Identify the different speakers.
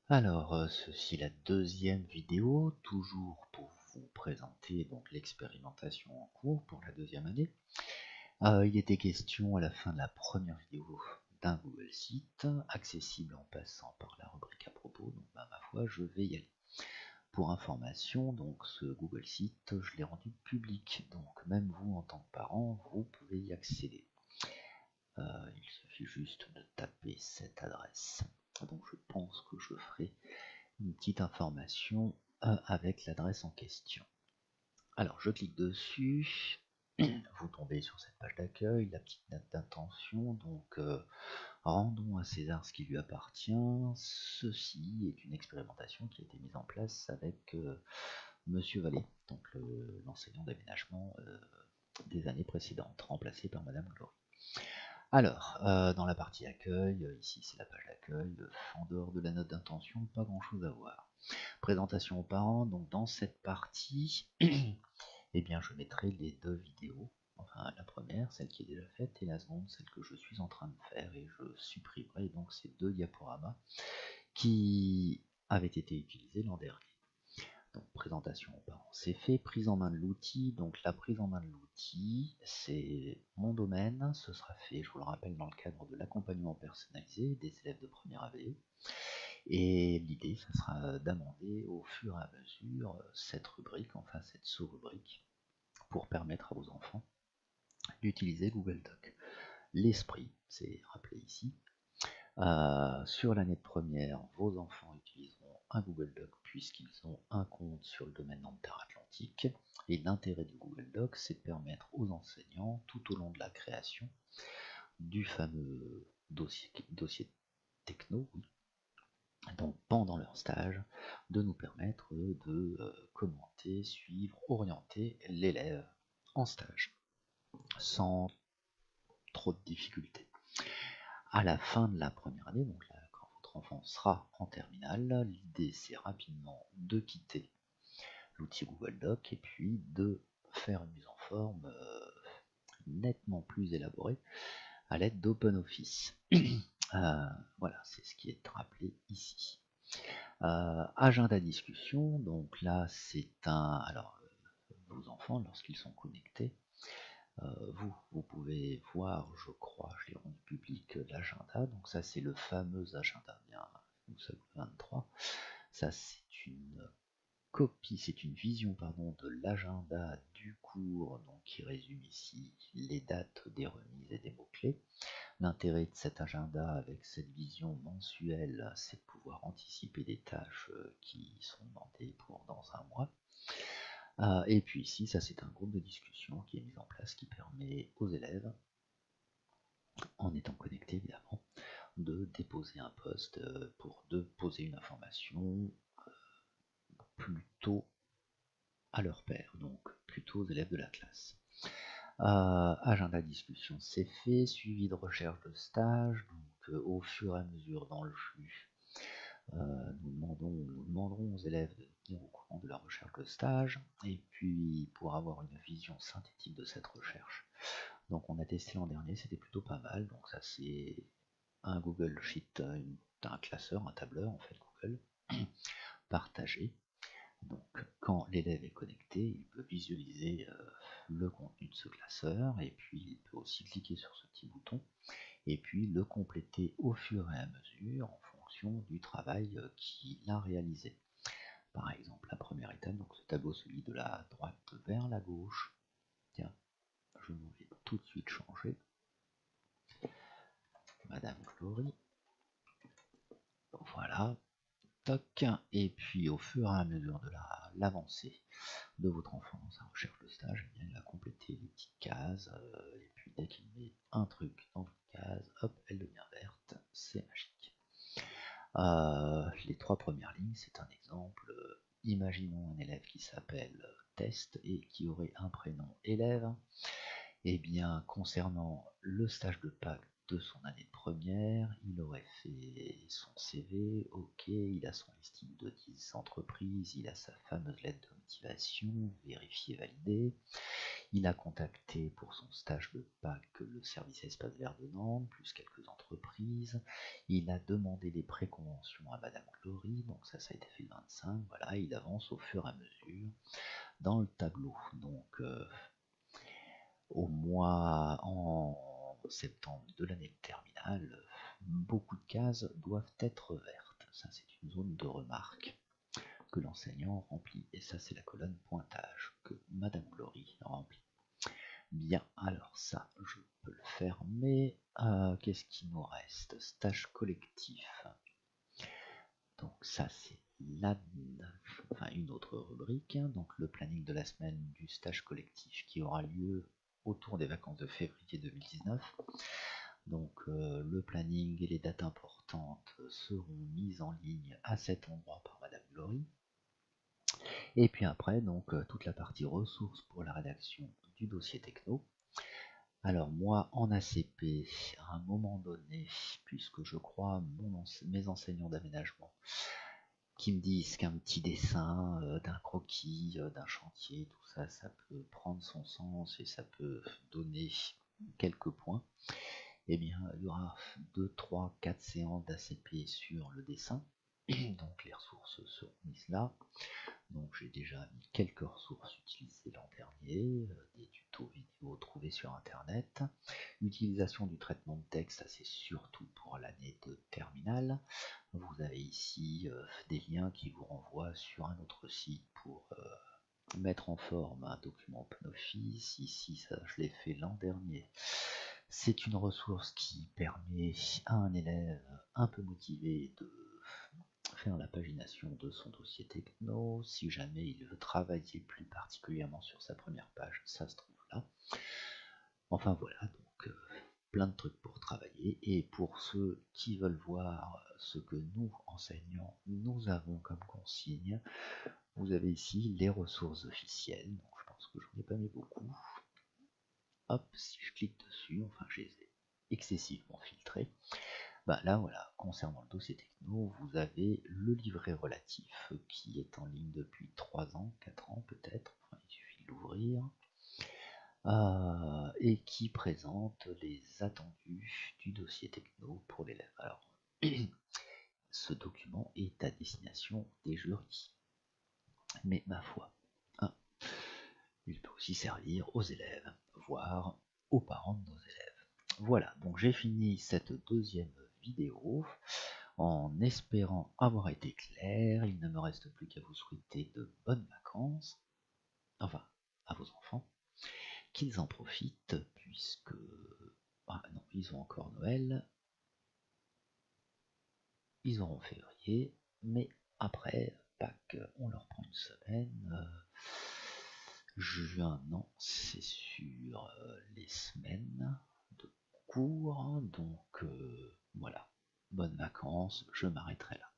Speaker 1: Alors, ceci est la deuxième vidéo, toujours pour vous présenter donc l'expérimentation en cours pour la deuxième année. Il était question à la fin de la première vidéo d'un Google Site, accessible en passant par la rubrique à propos, donc ma foi, je vais y aller. Pour information, donc ce Google Site, je l'ai rendu public, donc même vous en tant que parent, vous pouvez y accéder. Il suffit juste de taper cette adresse. Donc je pense que je ferai une petite information avec l'adresse en question. Alors je clique dessus, vous tombez sur cette page d'accueil, la petite note d'intention, donc rendons à César ce qui lui appartient. Ceci est une expérimentation qui a été mise en place avec Monsieur Vallée, donc l'enseignant d'aménagement des années précédentes, remplacé par Madame Glory. Alors, dans la partie accueil, ici c'est la page d'accueil, en dehors de la note d'intention, pas grand chose à voir. Présentation aux parents, donc dans cette partie, eh bien je mettrai les deux vidéos, enfin la première, celle qui est déjà faite, et la seconde, celle que je suis en train de faire, et je supprimerai donc ces deux diaporamas qui avaient été utilisés l'an dernier. Donc présentation aux parents, c'est fait. Prise en main de l'outil, donc la prise en main de l'outil, c'est mon domaine, ce sera fait, je vous le rappelle, dans le cadre de l'accompagnement personnalisé des élèves de première AVE. Et l'idée, ça sera d'amender au fur et à mesure cette rubrique, enfin cette sous-rubrique, pour permettre à vos enfants d'utiliser Google Doc. L'esprit, c'est rappelé ici. Sur l'année de première, vos enfants utiliseront un Google Doc puisqu'ils ont un compte sur le domaine Nanterre-Atlantique. Et l'intérêt du Google Doc, c'est de permettre aux enseignants, tout au long de la création du fameux dossier techno, oui, donc pendant leur stage, de nous permettre de commenter, suivre, orienter l'élève en stage, sans trop de difficultés. À la fin de la première année, donc là, quand votre enfant sera en terminale, l'idée c'est rapidement de quitter l'outil Google Doc et puis de faire une mise en forme nettement plus élaborée à l'aide d'OpenOffice. Voilà, c'est ce qui est rappelé ici. Agenda discussion, donc là c'est un... Alors, vos enfants, lorsqu'ils sont connectés, vous pouvez voir, je crois, je l'ai rendu public, l'agenda. Donc ça c'est le fameux agenda bien 23. Ça c'est une copie, c'est une vision pardon, de l'agenda du cours, donc qui résume ici les dates des remises et des mots-clés. L'intérêt de cet agenda avec cette vision mensuelle, c'est de pouvoir anticiper des tâches qui sont demandées pour dans un mois. Et puis ici, ça c'est un groupe de discussion qui est mis en place qui permet aux élèves, en étant connectés évidemment, de déposer un post pour de poser une information plutôt à leur père, donc plutôt aux élèves de la classe. Agenda discussion, c'est fait, suivi de recherche de stage, donc au fur et à mesure dans le flux, nous demanderons aux élèves de tenir au courant de la recherche de stage, et puis pour avoir une vision synthétique de cette recherche. Donc on a testé l'an dernier, c'était plutôt pas mal, donc ça c'est un Google Sheet, un classeur, un tableur en fait Google, partagé. Donc quand l'élève est connecté, il peut visualiser le contenu de ce classeur, et puis il peut aussi cliquer sur ce petit bouton, et puis le compléter au fur et à mesure en fonction du travail qu'il a réalisé. Par exemple, la première étape, donc ce tableau se lit de la droite vers la gauche. Tiens, je m'en vais tout de suite changer. Madame Glory. Voilà. Toc. Et puis au fur et à mesure de l'avancée de votre enfant dans sa recherche de stage, eh bien, il va compléter les petites cases. Et puis dès qu'il met un truc dans une case, hop, elle devient verte. C'est magique. Les trois premières lignes, c'est un exemple. Imaginons un élève qui s'appelle Test et qui aurait un prénom élève. Eh bien, concernant le stage de Pâques de son année de première, il aurait fait son CV, ok, il a son listing de 10 entreprises, il a sa fameuse lettre de motivation, vérifiée, validée. Il a contacté pour son stage de Pâques le service Espace Vert de Nantes, plus quelques entreprises. Il a demandé des préconventions à Madame Glory, donc ça a été fait le 25. Voilà, il avance au fur et à mesure dans le tableau. Donc en septembre de l'année de terminale, beaucoup de cases doivent être vertes. Ça, c'est une zone de remarque que l'enseignant remplit. Et ça, c'est la colonne pointage que Madame Glory remplit. Bien, alors ça, je peux le fermer. Qu'est-ce qui nous reste? Stage collectif. Donc ça, c'est une autre rubrique. Donc le planning de la semaine du stage collectif qui aura lieu autour des vacances de février 2019. Donc le planning et les dates importantes seront mises en ligne à cet endroit par Madame Glory. Et puis après, donc toute la partie ressources pour la rédaction du dossier techno. Alors moi, en ACP, à un moment donné, puisque je crois mes enseignants d'aménagement qui me disent qu'un petit dessin, d'un croquis, d'un chantier, tout ça, ça peut prendre son sens et ça peut donner quelques points, eh bien, il y aura 2, 3, 4 séances d'ACP sur le dessin. Donc les ressources seront mises là. Donc j'ai déjà mis quelques ressources utilisées l'an dernier, des tutos vidéo trouvés sur internet. Utilisation du traitement de texte, ça c'est surtout pour l'année de terminale. Vous avez ici des liens qui vous renvoient sur un autre site pour mettre en forme un document OpenOffice. Ici, ça je l'ai fait l'an dernier. C'est une ressource qui permet à un élève un peu motivé de faire la pagination de son dossier techno. Si jamais il veut travailler plus particulièrement sur sa première page, ça se trouve là. Enfin voilà, donc plein de trucs pour travailler. Et pour ceux qui veulent voir ce que nous, enseignants, nous avons comme consigne, vous avez ici les ressources officielles. Donc je pense que je n'en ai pas mis beaucoup. Hop, si je clique dessus, enfin je les ai excessivement filtrés. Bah là voilà, concernant le dossier techno, vous avez le livret relatif qui est en ligne depuis 3 ans, 4 ans peut-être, enfin, il suffit de l'ouvrir, et qui présente les attendus du dossier techno pour l'élève. Alors, ce document est à destination des jurys, mais ma foi, hein, il peut aussi servir aux élèves, voire aux parents de nos élèves. Voilà, donc j'ai fini cette deuxième vidéo. En espérant avoir été clair, il ne me reste plus qu'à vous souhaiter de bonnes vacances, enfin à vos enfants, qu'ils en profitent puisque... Ah non, ils ont encore Noël, ils auront février, mais après Pâques, on leur prend une semaine. Juin, non, c'est sur les semaines de cours, donc voilà, bonnes vacances, je m'arrêterai là.